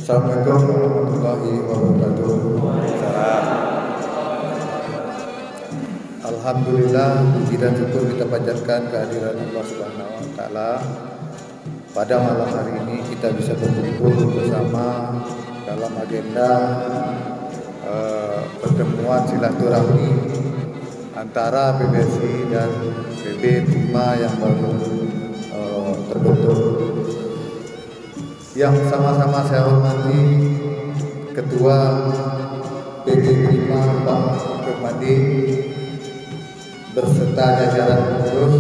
Assalamualaikum warahmatullahi wabarakatuh. Alhamdulillah, puji dan syukur kita panjatkan kehadiran Allah Subhanahu wa taala. Pada malam hari ini kita bisa berkumpul bersama dalam agenda pertemuan silaturahmi antara PBSI dan PB Prima yang baru terbentuk. Yang sama-sama saya hormati Ketua PB Prima Pak Permadi berserta jajaran pengurus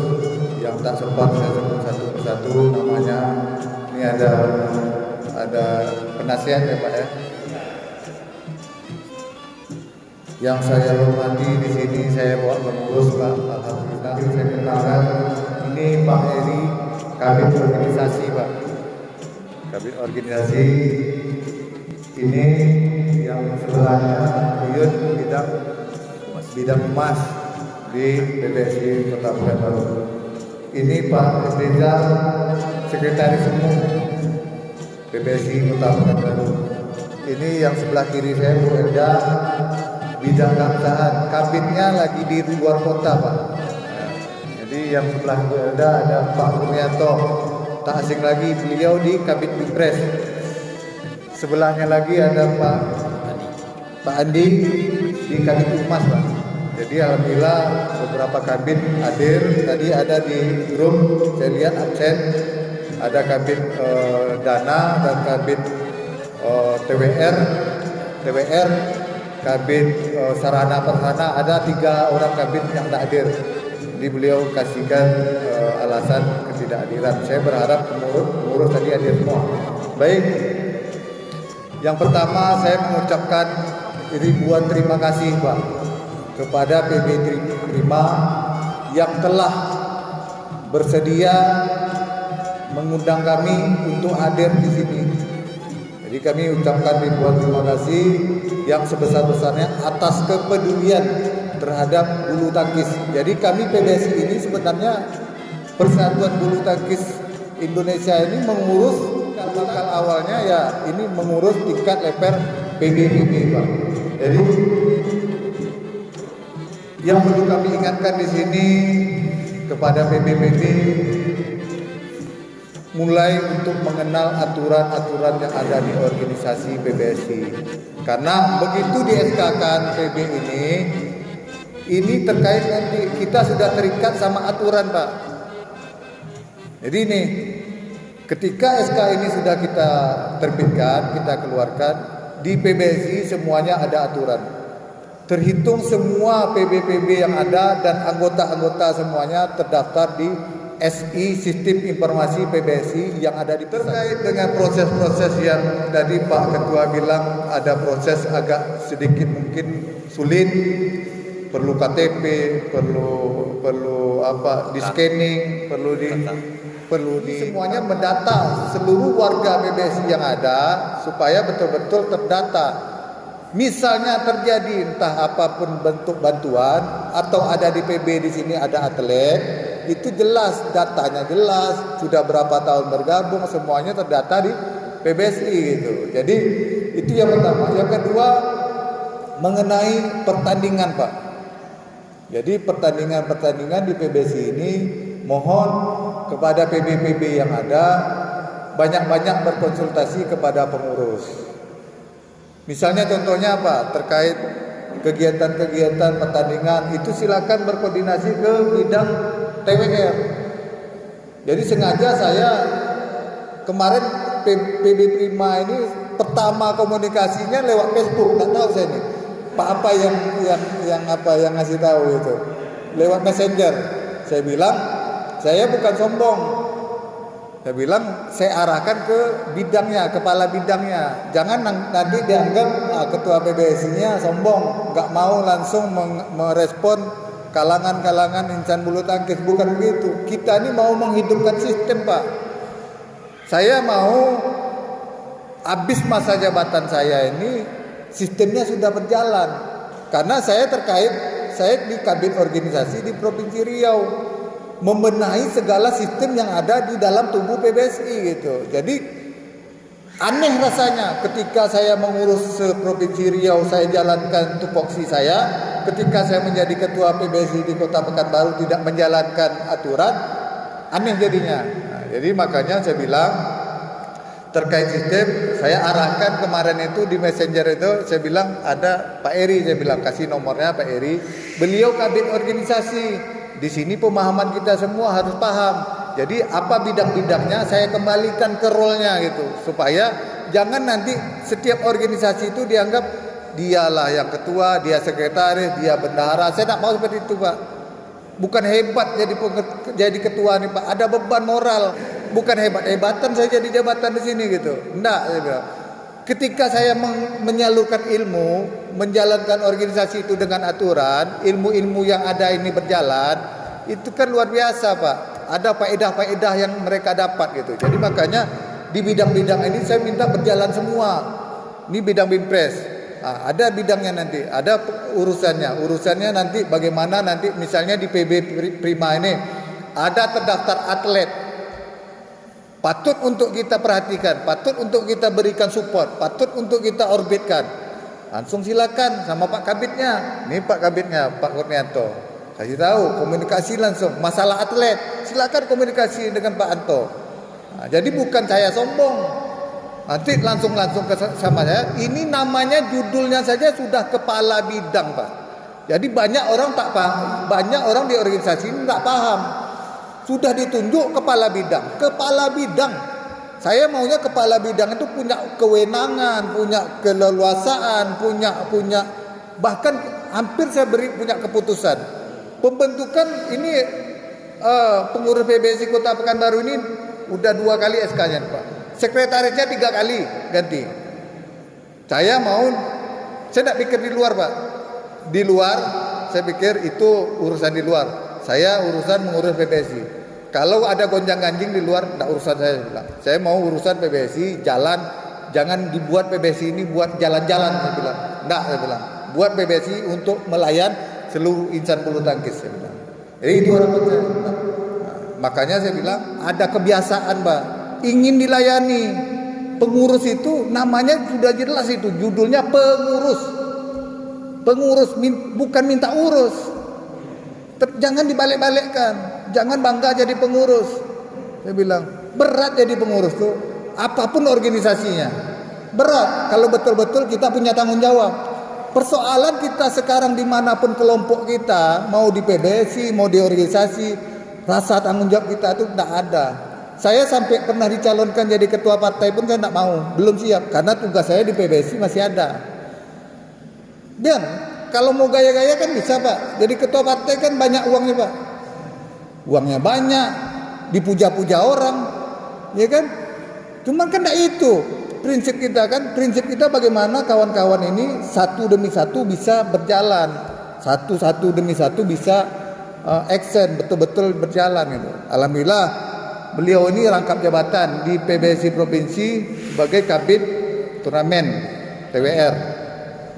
yang tak sempat saya sebut satu persatu namanya. Ini ada penasihat ya Pak ya. Yang saya hormati di sini saya bawa pengurus Pak. Alhamdulillah saya kenalkan ini Pak Heri, Kabid organisasi Pak. Kabid organisasi ini yang sebelahnya Buyut bidang emas di PBSI Kota Pekanbaru. Ini Pak Rizal, Sekretaris Umum PBSI Kota Pekanbaru. Ini yang sebelah kiri saya Bu Elda, bidang keabsahan. Kabinnya lagi di luar kota Pak. Jadi yang sebelah Bu Elda ada Pak Kurnianto, tak asing lagi beliau di Kabid Bipres. Sebelahnya lagi ada Pak Andi di Kabid Humas Pak. Jadi alhamdulillah beberapa kabin hadir. Tadi ada di grup saya lihat absen. Ada kabin dana dan kabin TWR, kabin sarana prasarana. Ada 3 orang kabin yang tak hadir. Jadi beliau kasihkan alasan ketidakhadiran. Saya berharap pengurus tadi hadir semua. Baik. Yang pertama saya mengucapkan ribuan terima kasih Pak kepada PB Prima yang telah bersedia mengundang kami untuk hadir di sini. Jadi kami ucapkan ribuan terima kasih yang sebesar-besarnya atas kepedulian terhadap bulu tangkis. Jadi kami PBSI ini sebenarnya Persatuan Bulu Tangkis Indonesia ini mengurus bakal awalnya ya ini mengurus tingkat level PBPB Pak. Jadi yang perlu kami ingatkan di sini kepada PBPB mulai untuk mengenal aturan-aturan yang ada di organisasi PBSI. Karena begitu di SK-kan PB ini terkait nanti kita sudah terikat sama aturan Pak. Jadi ini ketika SK ini sudah kita terbitkan, kita keluarkan di PBSI semuanya ada aturan. Terhitung semua PB-PB yang ada dan anggota-anggota semuanya terdaftar di SI Sistem Informasi PBSI yang ada di terkait dengan proses-proses yang tadi Pak Ketua bilang ada proses agak sedikit mungkin sulit, perlu KTP, perlu di scanning, perlu di semuanya mendata seluruh warga PBSI yang ada supaya betul-betul terdata. Misalnya terjadi entah apapun bentuk bantuan atau ada di PB di sini ada atlet, itu jelas datanya jelas, sudah berapa tahun bergabung semuanya terdata di PBSI gitu. Jadi itu yang pertama. Yang kedua mengenai pertandingan Pak. Jadi pertandingan di PBSI ini mohon kepada PB-PB yang ada banyak-banyak berkonsultasi kepada pengurus. Misalnya contohnya apa? Terkait kegiatan-kegiatan pertandingan itu silakan berkoordinasi ke bidang TWR. Jadi sengaja saya kemarin PB Prima ini pertama komunikasinya lewat Facebook, nggak tahu saya nih. Pak apa yang ngasih tahu itu lewat Messenger. Saya bilang saya bukan sombong. Saya bilang saya arahkan ke bidangnya, kepala bidangnya. Jangan nanti dianggap ketua PBSI-nya sombong, nggak mau langsung merespon kalangan-kalangan insan bulu tangkis. Bukan begitu. Kita ini mau menghidupkan sistem Pak. Saya mau habis masa jabatan saya ini sistemnya sudah berjalan. Karena saya di Kabid Organisasi di Provinsi Riau. Membenahi segala sistem yang ada di dalam tubuh PBSI gitu. Jadi Aneh rasanya ketika saya mengurus Provinsi Riau, saya jalankan tupoksi saya. Ketika saya menjadi ketua PBSI di Kota Pekanbaru tidak menjalankan aturan, aneh jadinya. Nah, jadi makanya saya bilang terkait sistem, saya arahkan kemarin itu di messenger itu, saya bilang ada Pak Eri, saya bilang kasih nomornya Pak Eri. Beliau kabin organisasi. Di sini pemahaman kita semua harus paham. Jadi apa bidang-bidangnya saya kembalikan ke role-nya gitu, supaya jangan nanti setiap organisasi itu dianggap dialah yang ketua, dia sekretaris, dia bendahara. Saya tak mau seperti itu, Pak. Bukan hebat jadi ketua nih, Pak. Ada beban moral. Bukan hebat-hebatan saya jadi jabatan di sini gitu. Enggak, saya bilang. Ketika saya menyalurkan ilmu, menjalankan organisasi itu dengan aturan, ilmu-ilmu yang ada ini berjalan, itu kan luar biasa, Pak. Ada faedah-faedah yang mereka dapat gitu. Jadi makanya di bidang-bidang ini saya minta berjalan semua. Ini bidang Binpres. Nah, ada bidangnya nanti, ada urusannya. Urusannya nanti bagaimana nanti misalnya di PB Prima ini ada terdaftar atlet. Patut untuk kita perhatikan, patut untuk kita berikan support, patut untuk kita orbitkan. Langsung silakan sama Pak Kabitnya. Ini Pak Kabitnya, Pak Kurnianto. Kasih tahu, komunikasi langsung. Masalah atlet, silakan komunikasi dengan Pak Anto. Nah, jadi bukan saya sombong. Nanti langsung ke sama saya. Ini namanya judulnya saja sudah kepala bidang, Pak. Jadi banyak orang tak paham, banyak orang di organisasi ini tak paham. Sudah ditunjuk kepala bidang. Kepala bidang. Saya maunya kepala bidang itu punya kewenangan, punya keleluasaan, punya bahkan hampir saya punya keputusan. Pembentukan ini pengurus PBSI Kota Pekanbaru ini udah 2 kali SK-nya, Pak. Sekretarisnya 3 kali ganti. Saya tidak pikir di luar, Pak. Di luar, saya pikir itu urusan di luar. Saya urusan mengurus PBSI. Kalau ada gonjang-ganjing di luar, tidak urusan saya bilang. Saya mau urusan PBSI, jalan. Jangan dibuat PBSI ini buat jalan-jalan, saya bilang. Tidak, saya bilang. Buat PBSI untuk melayan seluruh insan bulu tangkis, saya bilang. Jadi itu harapan saya. Nah, makanya saya bilang ada kebiasaan, Pak, ingin dilayani. Pengurus itu namanya sudah jelas itu, judulnya pengurus. Pengurus bukan minta urus. Jangan dibalik-balikkan. Jangan bangga jadi pengurus. Saya bilang berat jadi pengurus tuh, apapun organisasinya. Berat kalau betul-betul kita punya tanggung jawab. Persoalan kita sekarang dimanapun kelompok kita, mau di PBSI, mau di organisasi, rasa tanggung jawab kita itu tidak ada. Saya sampai pernah dicalonkan jadi ketua partai pun saya tidak mau, belum siap, karena tugas saya di PBSI masih ada. Dan kalau mau gaya-gaya kan bisa, Pak. Jadi ketua partai kan banyak uangnya, Pak. Uangnya banyak, dipuja-puja orang, ya kan? Cuman kan tidak itu. Prinsip kita bagaimana kawan-kawan ini satu demi satu bisa berjalan, satu demi satu bisa action betul-betul berjalan gitu. Alhamdulillah beliau ini rangkap jabatan di PBSI Provinsi sebagai kabit turnamen TWR.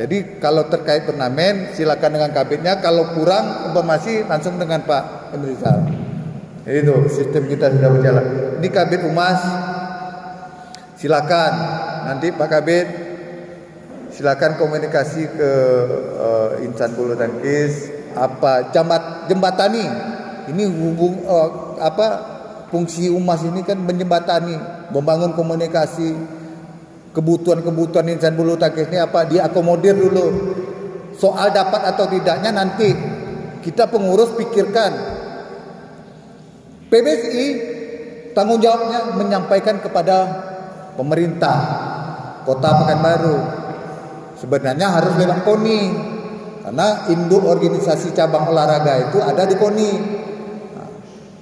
Jadi kalau terkait turnamen silakan dengan kabitnya, kalau kurang informasi langsung dengan Pak Emrizal. Jadi itu sistem kita sudah berjalan. Ini kabit Humas. Silakan nanti Pak Kabit silakan komunikasi ke insan bulu tangkis jembatani ini fungsi Humas ini kan menjembatani, membangun komunikasi kebutuhan insan bulu tangkis ini apa diakomodir dulu. Soal dapat atau tidaknya nanti kita pengurus pikirkan. PBSI tanggung jawabnya menyampaikan kepada pemerintah Kota Pekanbaru. Sebenarnya harus lewat KONI, karena induk organisasi cabang olahraga itu ada di KONI.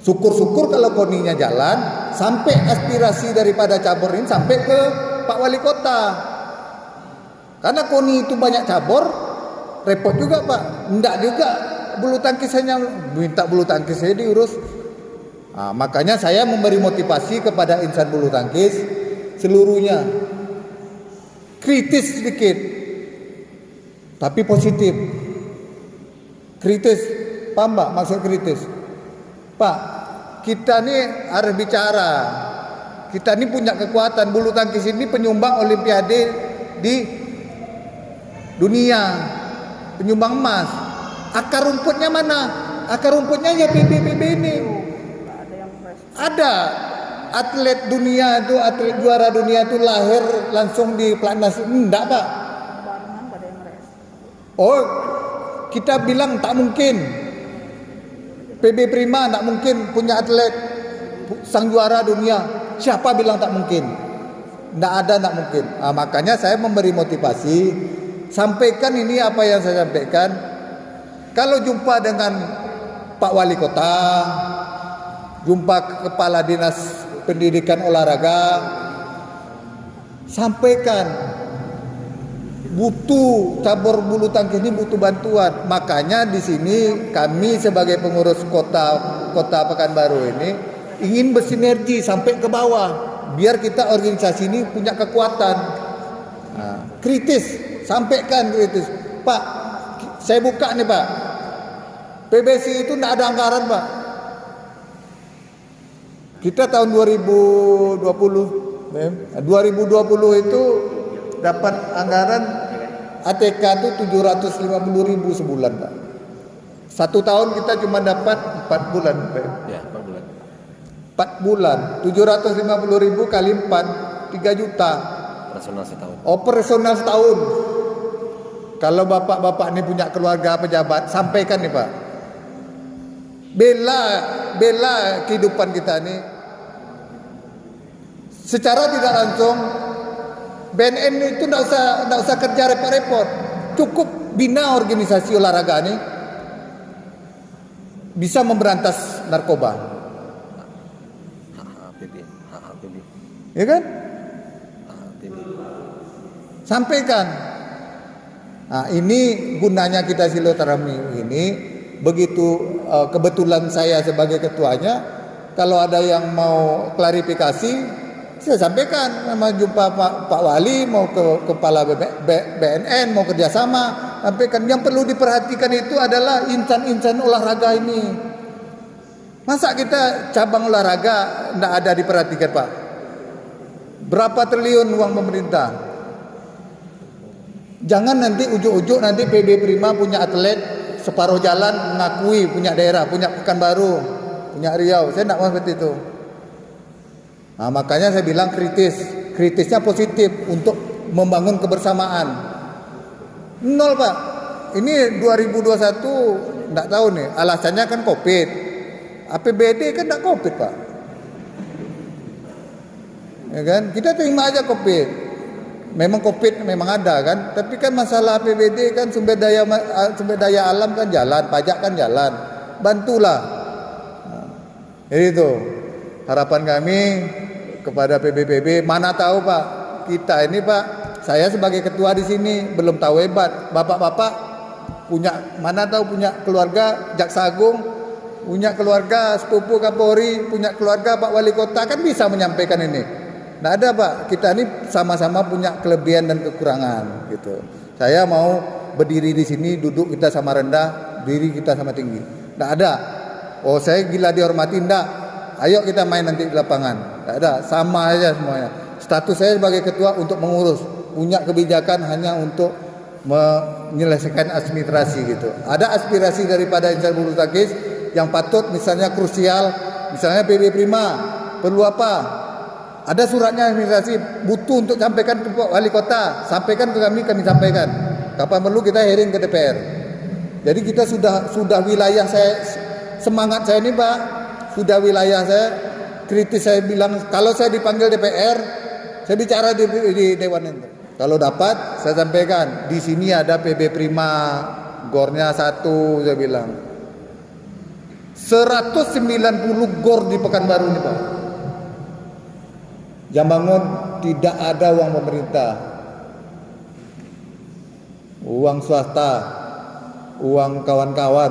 Syukur-syukur kalau KONI-nya jalan, sampai aspirasi daripada cabur ini sampai ke Pak Wali Kota. Karena KONI itu banyak cabur, repot juga, Pak. Enggak juga bulu tangkis hanya minta bulu tangkis saya diurus. Nah, makanya saya memberi motivasi kepada insan bulu tangkis seluruhnya, kritis sedikit tapi positif. Kritis, paham Pak maksud kritis? Pak, kita nih harus bicara, Kita ini punya kekuatan. Bulu tangkis ini penyumbang olimpiade di dunia, penyumbang emas. Akar rumputnya mana? Akar rumputnya ya PB ini. Ada atlet dunia itu, atlet juara dunia itu lahir langsung di pelatnas. Enggak, Pak. Oh, kita bilang tak mungkin. PB Prima tak mungkin punya atlet sang juara dunia. Siapa bilang tak mungkin? Enggak ada, tak mungkin. Makanya saya memberi motivasi. Sampaikan ini apa yang saya sampaikan. Kalau jumpa dengan Pak Wali Kota, jumpa kepala dinas pendidikan olahraga, sampaikan butuh cabur bulu tangkis ini butuh bantuan. Makanya di sini kami sebagai pengurus kota Pekanbaru ini ingin bersinergi sampai ke bawah, biar kita organisasi ini punya kekuatan. Kritis, sampaikan kritis. Pak, saya buka nih Pak, PBSI itu tidak ada anggaran Pak. Kita tahun 2020 itu dapat anggaran ATK itu 750.000 sebulan Pak. 1 tahun kita cuma dapat 4 bulan Pak. Ya, 4 bulan. 4 bulan 750.000 kali 4 3 juta. Operasional setahun. Operasional setahun. Kalau bapak-bapak ini punya keluarga pejabat, sampaikan nih Pak. Bela kehidupan kita ini. Secara tidak langsung BNN itu tidak usah kerja repot-repot. Cukup bina organisasi olahraga ini bisa memberantas narkoba. HHPB. Ya kan? HHPB. Sampaikan. Nah, ini gunanya kita silaturahmi ini. Begitu kebetulan saya sebagai ketuanya, kalau ada yang mau klarifikasi, saya sampaikan, sama jumpa Pak Wali, mau ke kepala BNN, mau kerjasama, sampaikan. Yang perlu diperhatikan itu adalah insan-insan olahraga ini. Masa kita cabang olahraga tidak ada diperhatikan Pak? Berapa triliun uang pemerintah? Jangan nanti ujuk-ujuk nanti PB Prima punya atlet separuh jalan mengakui punya daerah, punya Pekanbaru, punya Riau. Saya tidak mau seperti itu. Nah, makanya saya bilang kritisnya positif untuk membangun kebersamaan. Nol Pak. Ini 2021 tidak tahu nih. Alasannya kan COVID. APBD kan tidak COVID Pak. Ya kan? Kita terima aja COVID. Memang COVID memang ada kan, tapi kan masalah APBD kan sumber daya alam kan jalan, pajak kan jalan, bantulah. Jadi itu harapan kami kepada PBPB. Mana tahu Pak, kita ini Pak, saya sebagai ketua di sini belum tahu hebat. Bapak-bapak mana tahu punya keluarga Jaksa Agung, punya keluarga sepupu Kapolri, punya keluarga Pak Wali Kota, kan bisa menyampaikan ini. Nah ada Pak, kita ini sama-sama punya kelebihan dan kekurangan gitu. Saya mau berdiri di sini, duduk kita sama rendah, diri kita sama tinggi. Nggak ada. Oh saya gila dihormati, enggak. Ayo kita main nanti di lapangan. Nggak ada, sama aja semuanya. Status saya sebagai ketua untuk mengurus, punya kebijakan hanya untuk menyelesaikan administrasi gitu. Ada aspirasi daripada insan bulu tangkis yang patut, misalnya krusial, misalnya PB Prima perlu apa? Ada suratnya administrasi, butuh untuk sampaikan ke Wali Kota, sampaikan ke kami sampaikan. Kapan perlu kita hearing ke DPR. Jadi kita sudah wilayah saya, semangat saya ini Pak, sudah wilayah saya, kritis saya bilang, kalau saya dipanggil DPR, saya bicara di Dewan itu. Kalau dapat, saya sampaikan, di sini ada PB Prima, gornya 1, saya bilang. 190 gor di Pekanbaru ini Pak. Jambangun tidak ada uang pemerintah, uang swasta, uang kawan-kawan.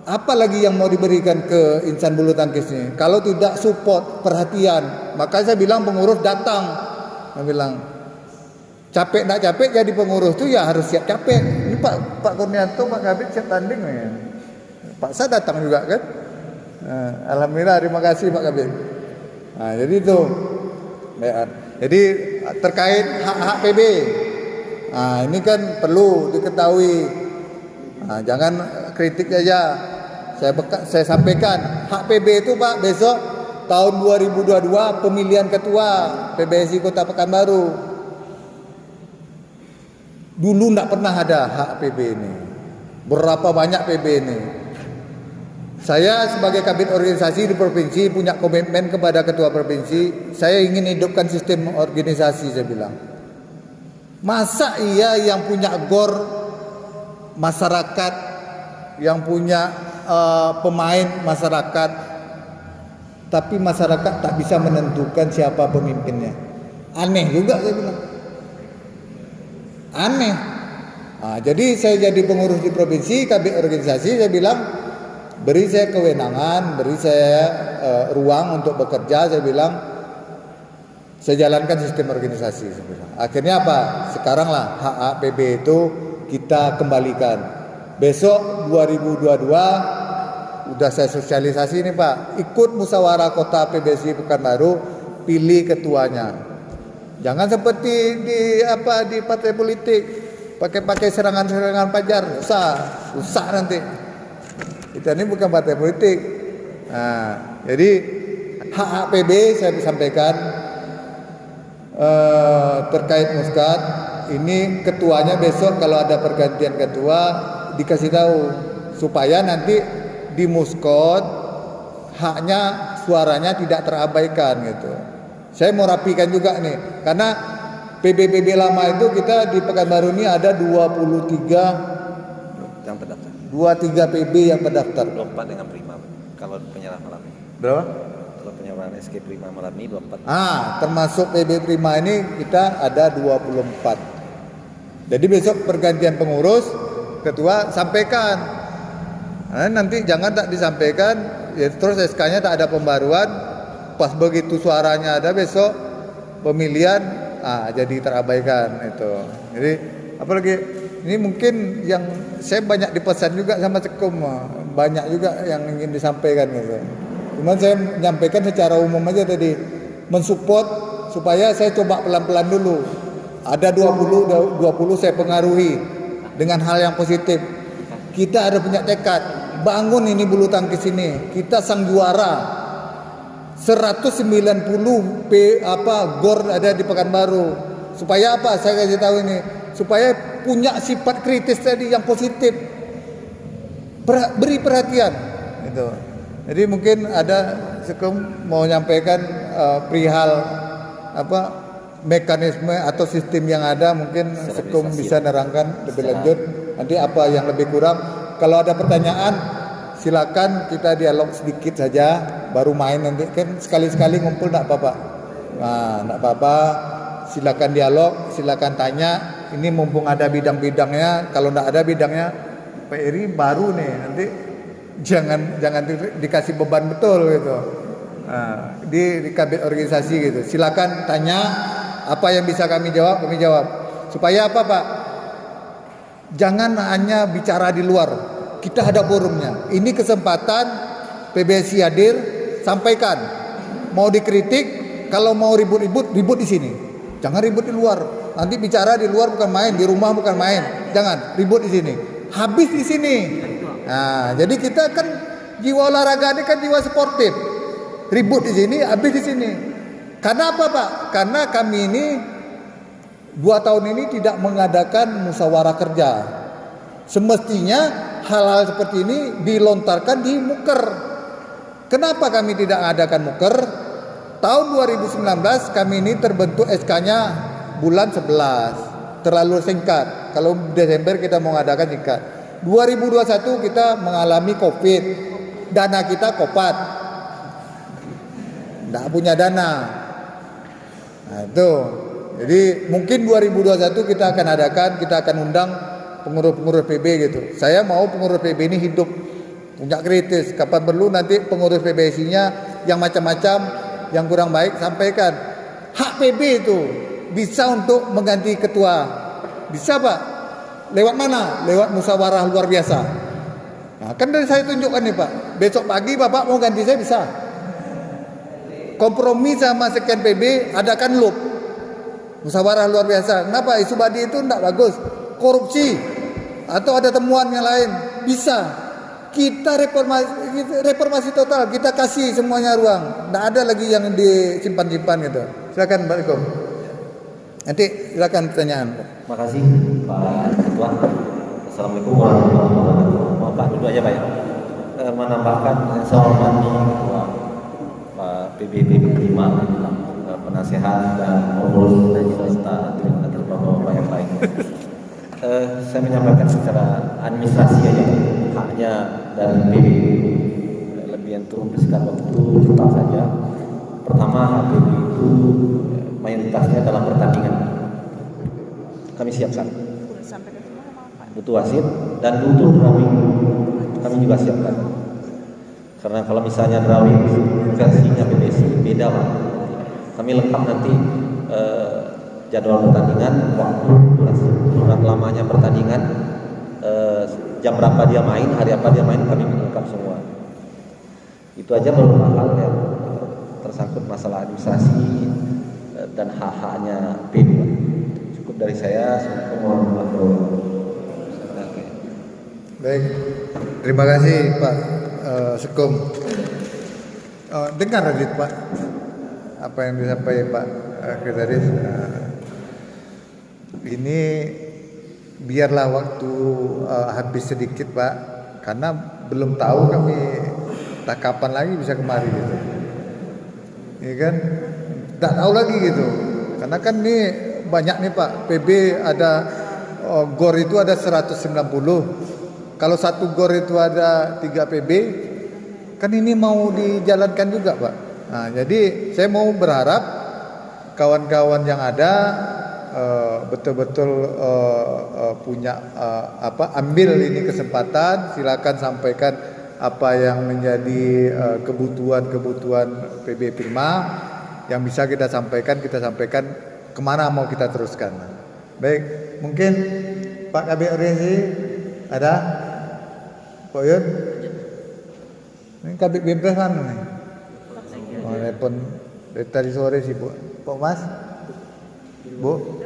Apalagi yang mau diberikan ke insan bulu tangkis ini? Kalau tidak support, perhatian, maka saya bilang pengurus datang. Saya bilang capek tidak capek jadi pengurus itu ya harus siap capek. Ini Pak Kurnianto, Pak Kabit siap tanding ya. Pak saya datang juga kan. Alhamdulillah, terima kasih Pak Kabit. Nah, jadi itu. Jadi terkait hak-hak PB. Nah, ini kan perlu diketahui. Nah, jangan kritik aja. Saya sampaikan hak PB itu Pak, besok tahun 2022 pemilihan ketua PBSI Kota Pekanbaru. Dulu enggak pernah ada hak PB ini. Berapa banyak PB ini? Saya sebagai kabit organisasi di provinsi punya komitmen kepada ketua provinsi. Saya ingin hidupkan sistem organisasi, saya bilang. Masa iya yang punya GOR masyarakat, yang punya pemain masyarakat, tapi masyarakat tak bisa menentukan siapa pemimpinnya? Aneh juga, saya bilang. Aneh. Nah, jadi saya jadi pengurus di provinsi, kabit organisasi, saya bilang beri saya kewenangan, beri saya ruang untuk bekerja. Saya bilang saya jalankan sistem organisasi. Saya bilang. Akhirnya apa? Sekarang lah hak PB itu kita kembalikan. Besok 2022 udah saya sosialisasi ini Pak. Ikut musyawarah kota PBSI Pekanbaru, pilih ketuanya. Jangan seperti di partai politik pakai serangan-serangan pajar, susah nanti. Kita ini bukan partai politik. Nah, jadi hak PB saya sampaikan terkait muskat. Ini ketuanya besok kalau ada pergantian ketua dikasih tahu supaya nanti di muskot haknya, suaranya tidak terabaikan gitu. Saya mau rapikan juga nih, karena PB lama itu kita di Pekanbaru ini ada 23 yang terdaftar. 23 PB yang terdaftar. 24 dengan Prima. Kalau penyerah malam ini. Berapa? Kalau penyerahan SK Prima malam ini 24. Termasuk PB Prima ini kita ada 24. Jadi besok pergantian pengurus, ketua sampaikan. Nah, nanti jangan tak disampaikan, ya terus SK-nya tak ada pembaruan. Pas begitu suaranya ada besok pemilihan, jadi terabaikan itu. Jadi apalagi ini mungkin yang saya banyak dipesan juga sama Cekum, banyak juga yang ingin disampaikan gitu. Cuman saya menyampaikan secara umum aja tadi, mensupport supaya saya coba pelan-pelan dulu. Ada 20 saya pengaruhi dengan hal yang positif. Kita ada punya tekad, bangun ini bulu tangkis ini. Kita sang juara. 190 GOR ada di Pekanbaru. Supaya apa? Saya kasih tahu ini, supaya punya sifat kritis tadi yang positif. Beri perhatian gitu. Jadi mungkin ada Sekum mau menyampaikan perihal mekanisme atau sistem yang ada, mungkin Sekum bisa nerangkan lebih lanjut. Nanti apa yang lebih kurang, kalau ada pertanyaan silakan kita dialog sedikit saja, baru main nanti kan sekali-sekali ngumpul enggak apa-apa. Nah, enggak apa-apa. Silakan dialog, silakan tanya. Ini mumpung ada bidang-bidangnya, kalau enggak ada bidangnya Pak Eri baru nih, nanti jangan dikasih beban betul gitu. Nah, di kabit organisasi gitu. Silakan tanya, apa yang bisa kami jawab. Supaya apa, Pak? Jangan hanya bicara di luar. Kita ada forumnya. Ini kesempatan PBSI hadir, sampaikan. Mau dikritik, kalau mau ribut di sini. Jangan ribut di luar. Nanti bicara di luar bukan main, di rumah bukan main. Jangan ribut di sini. Habis di sini. Nah, jadi kita kan jiwa olahraga ini kan jiwa sportif. Ribut di sini, habis di sini. Karena apa, Pak? Karena kami ini 2 tahun ini tidak mengadakan musyawarah kerja. Semestinya hal-hal seperti ini dilontarkan di Muker. Kenapa kami tidak mengadakan Muker? Tahun 2019 kami ini terbentuk SK-nya bulan 11. Terlalu singkat. Kalau Desember kita mau mengadakan singkat. 2021 kita mengalami Covid. Dana kita kopat. Tidak punya dana. Nah itu. Jadi mungkin 2021 kita akan adakan, kita akan undang pengurus-pengurus PB gitu. Saya mau pengurus PB ini hidup, punya kritis. Kapan perlu nanti pengurus PBSI-nya yang macam-macam, yang kurang baik sampaikan. Hak PB itu bisa untuk mengganti ketua. Bisa, Pak. Lewat mana? Lewat musyawarah luar biasa. Nah, kan dari saya tunjukkan nih, Pak. Besok pagi Bapak mau ganti saya bisa. kompromi sama sekian PB, adakan loop musyawarah luar biasa. Kenapa? Isu Badi itu tidak bagus, korupsi atau ada temuan yang lain, bisa kita reformasi total, kita kasih semuanya ruang, tidak ada lagi yang disimpan-simpan gitu. Silakan Pak Eko. Nanti silakan pertanyaan. Makasih Pak Ketua. Assalamualaikum warahmatullahi wabarakatuh. Mau Pak duduk aja Pak ya. Menambahkan saya hormati Ketua Pak PBB 5, penasehat dan pengurus dan serta bapak-bapak yang lain. Saya menyampaikan secara administrasi aja haknya dari PBB. Lebih untuk membersihkan waktu cepat saja. Pertama, hak PBB itu mayoritasnya dalam pertandingan. Kami siapkan. Butuh wasit dan butuh drawing. Kami juga siapkan. Karena kalau misalnya drawing versinya BBC beda Pak. Kami lengkap nanti jadwal pertandingan, waktu, durasi, lamanya pertandingan, jam berapa dia main, hari apa dia main, kami lengkap semua. Itu aja beberapa hal yang tersangkut masalah administrasi dan hak-haknya PB. Cukup dari saya. Baik, terima kasih Pak Sekum. Dengar tadi Pak apa yang disampaikan Pak Sekretaris. Ini biarlah waktu habis sedikit Pak, karena belum tahu kami tak kapan lagi bisa kemari gitu. Ya kan, tak tahu lagi gitu. Karena kan ini banyak nih Pak, PB ada GOR itu ada 190. Kalau satu GOR itu ada 3 PB, kan ini mau dijalankan juga Pak. Nah, jadi saya mau berharap kawan-kawan yang ada betul-betul punya ambil ini kesempatan, silakan sampaikan apa yang menjadi kebutuhan PB Prima yang bisa kita sampaikan kemana mau kita teruskan. Baik, mungkin Pak Kabir Orientasi ada, Pak Yun, ini Kabir Bimpres kan nih, telepon dari tadi sore sih Pak Mas. Bu,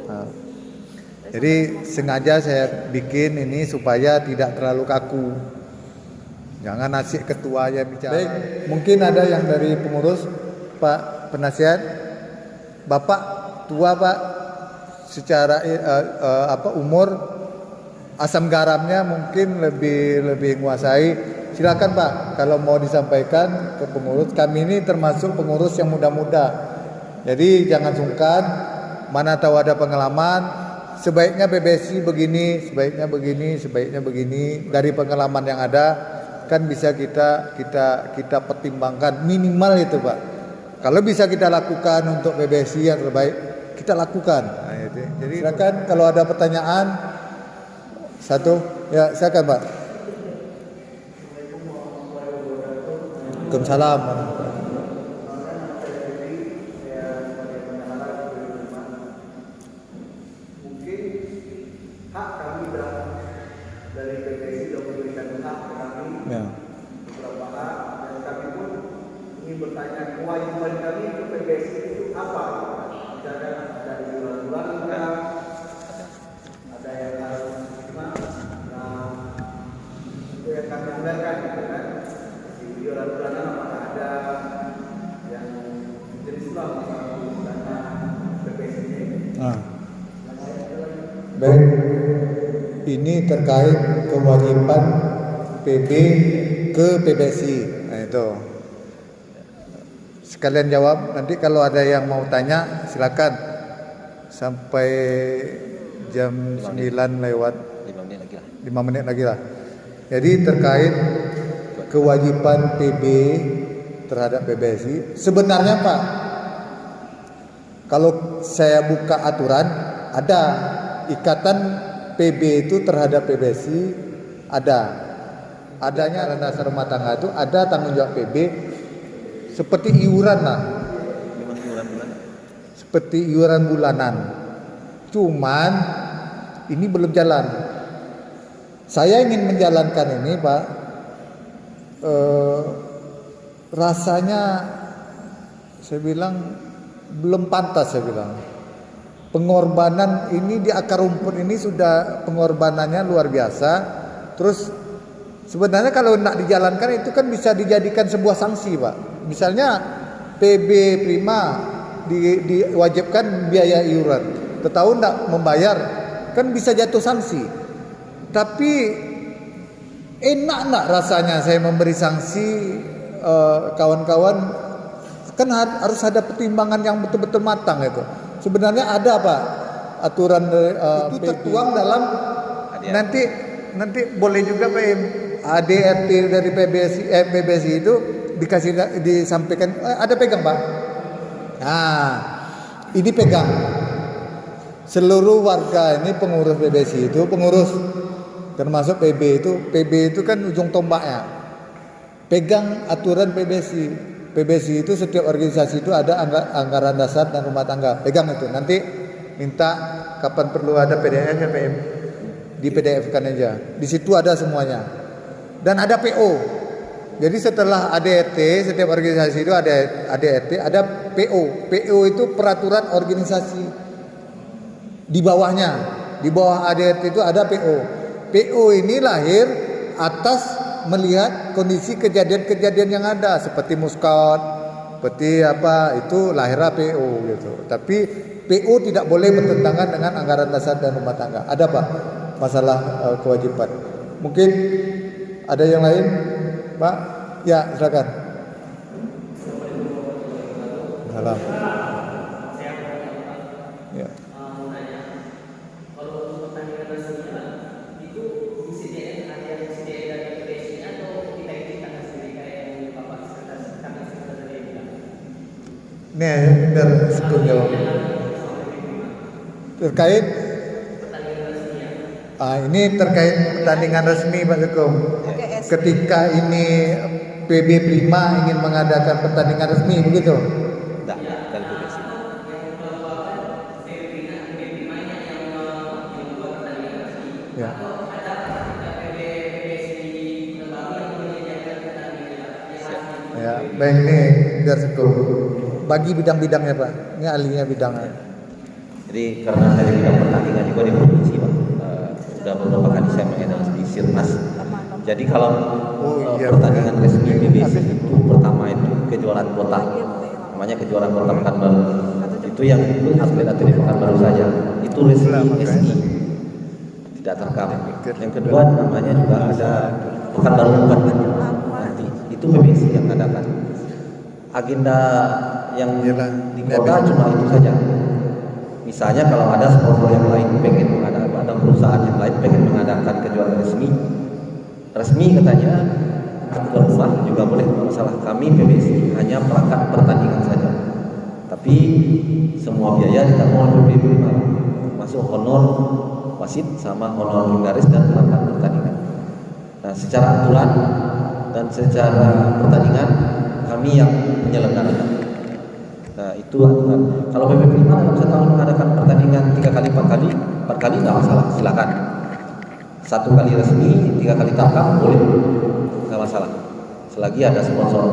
jadi sengaja saya bikin ini supaya tidak terlalu kaku. Jangan asik ketua aja bicara. Baik, mungkin ada yang dari pengurus, Pak Penasihat, Bapak tua Pak, secara umur, asam garamnya mungkin lebih menguasai. Silakan Pak, kalau mau disampaikan ke pengurus. Kami ini termasuk pengurus yang muda-muda. Jadi jangan sungkan. Mana tahu ada pengalaman, sebaiknya PBSI begini, sebaiknya begini. Dari pengalaman yang ada kan bisa kita pertimbangkan minimal itu Pak. Kalau bisa kita lakukan untuk PBSI yang terbaik, kita lakukan. Nah, itu. Jadi silakan kalau ada pertanyaan satu, ya silakan Pak. Waalaikumsalam. Bertanya kewajiban kami ke PBSI itu apa? Misalkan ada bulan-bulan, ada yang harus gimana? Nah, itu yang kami anggarkan, gitu kan? Di bulan-bulanan apakah ada yang jenis Islam misalnya PBSI ini? Baik, ini terkait kewajiban PB ke PBSI. Nah itu. Sekalian jawab, nanti kalau ada yang mau tanya silakan sampai jam 9 lewat 5 menit lagi lah. Jadi terkait kewajiban PB terhadap PBSI, sebenarnya Pak, kalau saya buka aturan, ada ikatan PB itu terhadap PBSI, adanya dasar rumah tangga itu ada tanggung jawab PB. Seperti iuran lah, seperti iuran bulanan. Cuman ini belum jalan. Saya ingin menjalankan ini Pak. Rasanya saya bilang belum pantas, saya bilang. Pengorbanan ini di akar rumput ini sudah pengorbanannya luar biasa. Terus sebenarnya kalau tidak dijalankan itu kan bisa dijadikan sebuah sanksi, Pak. Misalnya PB Prima diwajibkan biaya iuran, setahun tidak membayar, kan bisa jatuh sanksi. Tapi enak nak rasanya saya memberi sanksi, kawan-kawan, kan harus ada pertimbangan yang betul-betul matang itu. Sebenarnya ada apa aturan itu tertuang dalam nanti boleh juga Pak ADRT dari PBSI itu disampaikan, ada pegang Pak. Nah, ini pegang seluruh warga ini pengurus PBSI itu, pengurus termasuk PB itu kan ujung tombaknya. Pegang aturan PBSI. PBSI itu setiap organisasi itu ada anggaran dasar dan rumah tangga. Pegang itu. Nanti minta kapan perlu ada PDF-nya PM. Di PDF-kan aja. Di situ ada semuanya. Dan ada PO. Jadi setelah ADRT, setiap organisasi itu ada ADRT, ada PO. PO itu peraturan organisasi. Di bawahnya, di bawah ADRT itu ada PO. PO ini lahir atas melihat kondisi kejadian-kejadian yang ada seperti muskot, seperti apa, itu lahirlah PO gitu. Tapi PO tidak boleh bertentangan dengan anggaran dasar dan rumah tangga. Ada Pak masalah kewajiban. Mungkin ada yang lain, Pak? Ya, silakan. Salam. Ya. Nih, biar Sekun jawab. Terkait ini terkait pertandingan resmi Pak Sekun. Ketika ini PB Prima ingin mengadakan pertandingan resmi begitu? Tidak, dari PBSI. Ya. Ya, baik nih biar Sekun. Bagi bidang-bidangnya Pak, ini ahlinya bidangnya. Jadi karena saya bidang pertandingan juga di provinsi Pak, sudah beberapa kali saya mengenal di Sirnas. Jadi kalau pertandingan resmi PBSI itu pertama itu kejuaraan kota, namanya kejuaraan kota Pekanbaru. Itu yang ikut atlet-atlet Pekanbaru saja. Itu resmi SI, tidak terekam. Yang kedua namanya juga ada Pekanbaru nanti itu PBSI yang mengadakan. Agenda yang di kota cuma itu saja. Misalnya kalau ada sponsor yang lain pengen mengadakan, ada perusahaan yang lain pengen mengadakan kejuaraan resmi katanya, tuan rumah juga boleh, tidak masalah. Kami PBSI hanya perangkat pertandingan saja, tapi semua biaya ditanggung oleh PBB, masuk honor wasit sama honor penggaris dan perangkat pertandingan. Nah, secara aturan dan secara pertandingan kami yang menyelenggarakan. Nah, itu aturan. Kalau PB Prima dalam setahun mengadakan pertandingan 3 kali 4 kali tidak masalah, silakan. 1 kali resmi, 3 kali tangkap boleh, tidak masalah. Selagi ada sponsor.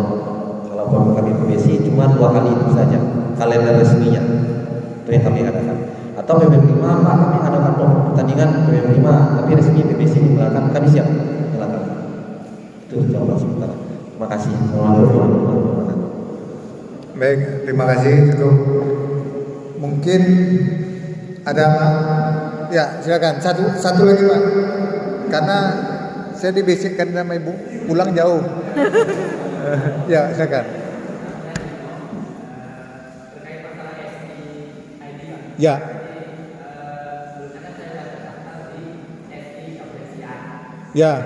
Kalau kami PBSI cuma 2 kali itu saja kalender resminya, itu yang kami adakan. Atau PB Prima, Pak, kami adakan pertandingan PB Prima, tapi resmi PBSI mengadakan, kami siap melakukan. Itu jawaban sementara. Terima kasih. Baik, terima kasih. Mungkin ada ya, silakan. Satu lagi Pak. Karena saya dibisikkan sama Ibu pulang jauh. Ya, silakan. Ya. Ya.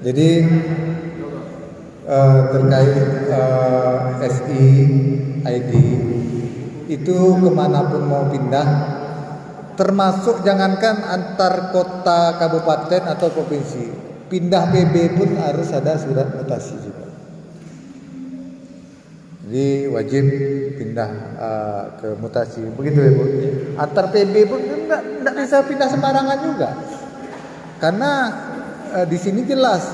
Jadi terkait SI ID itu kemanapun mau pindah, termasuk jangankan antar kota, kabupaten atau provinsi, pindah PB pun harus ada surat mutasi juga. Jadi wajib pindah ke mutasi. Begitu ya Bu. Antar PB pun enggak bisa pindah sembarangan juga. Karena di sini jelas.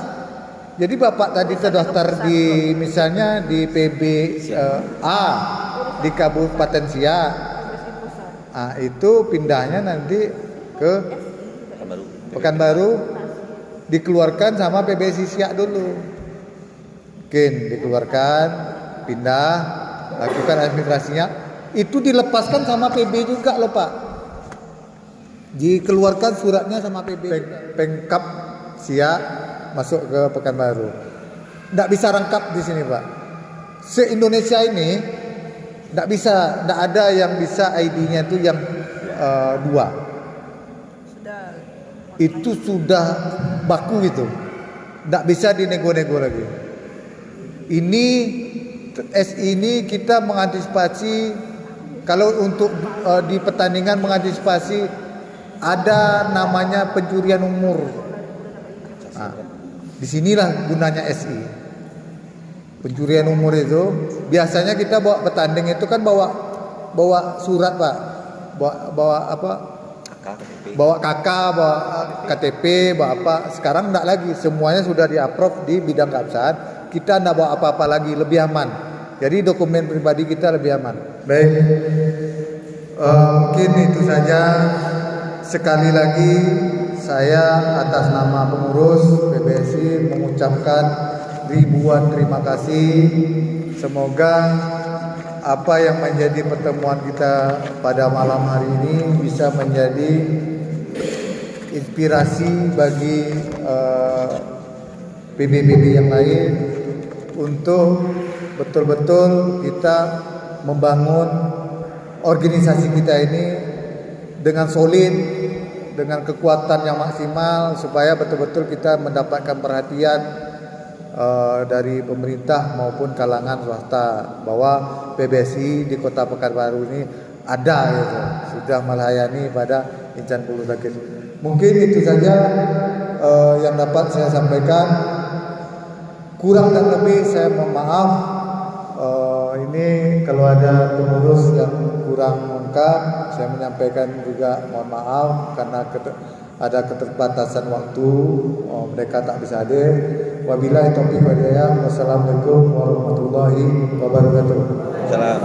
Jadi Bapak tadi terdaftar di misalnya di PB A di Kabupaten Siak. Itu pindahnya nanti ke Pekanbaru dikeluarkan sama PBSI Siak dulu. Mungkin dikeluarkan, pindah, lakukan administrasinya. Itu dilepaskan sama PB juga loh Pak. Dikeluarkan suratnya sama PB. Pengkap Siak masuk ke Pekanbaru. Nggak bisa rangkap di sini Pak. Se-Indonesia ini nggak bisa, nggak ada yang bisa ID-nya itu yang 2. Itu sudah baku gitu, nggak bisa dinego-nego lagi. Ini SI ini kita mengantisipasi kalau untuk di pertandingan mengantisipasi ada namanya pencurian umur. Disinilah gunanya SI. Pencurian umur itu biasanya kita bawa bertanding itu kan bawa surat Pak, bawa apa? Bawa KK, bawa KTP, bawa apa. Sekarang enggak lagi, semuanya sudah di-approve di bidang keabsahan. Kita enggak bawa apa-apa lagi, lebih aman. Jadi dokumen pribadi kita lebih aman. Baik, mungkin itu saja. Sekali lagi saya atas nama pengurus PBSI mengucapkan ribuan terima kasih. Semoga apa yang menjadi pertemuan kita pada malam hari ini bisa menjadi inspirasi bagi PB-PB yang lain untuk betul-betul kita membangun organisasi kita ini dengan solid, dengan kekuatan yang maksimal supaya betul-betul kita mendapatkan perhatian dari pemerintah maupun kalangan swasta bahwa PBSI di Kota Pekanbaru ini ada gitu, sudah melayani pada insan bulu tangkis. Mungkin itu saja yang dapat saya sampaikan. Kurang dan lebih saya mohon maaf. Ini kalau ada pengurus yang kurang lengkap, saya menyampaikan juga mohon maaf karena ada keterbatasan waktu, mereka tak bisa hadir. Wabillahi taufiq wal hidayah. Wassalamualaikum warahmatullahi wabarakatuh. Salam.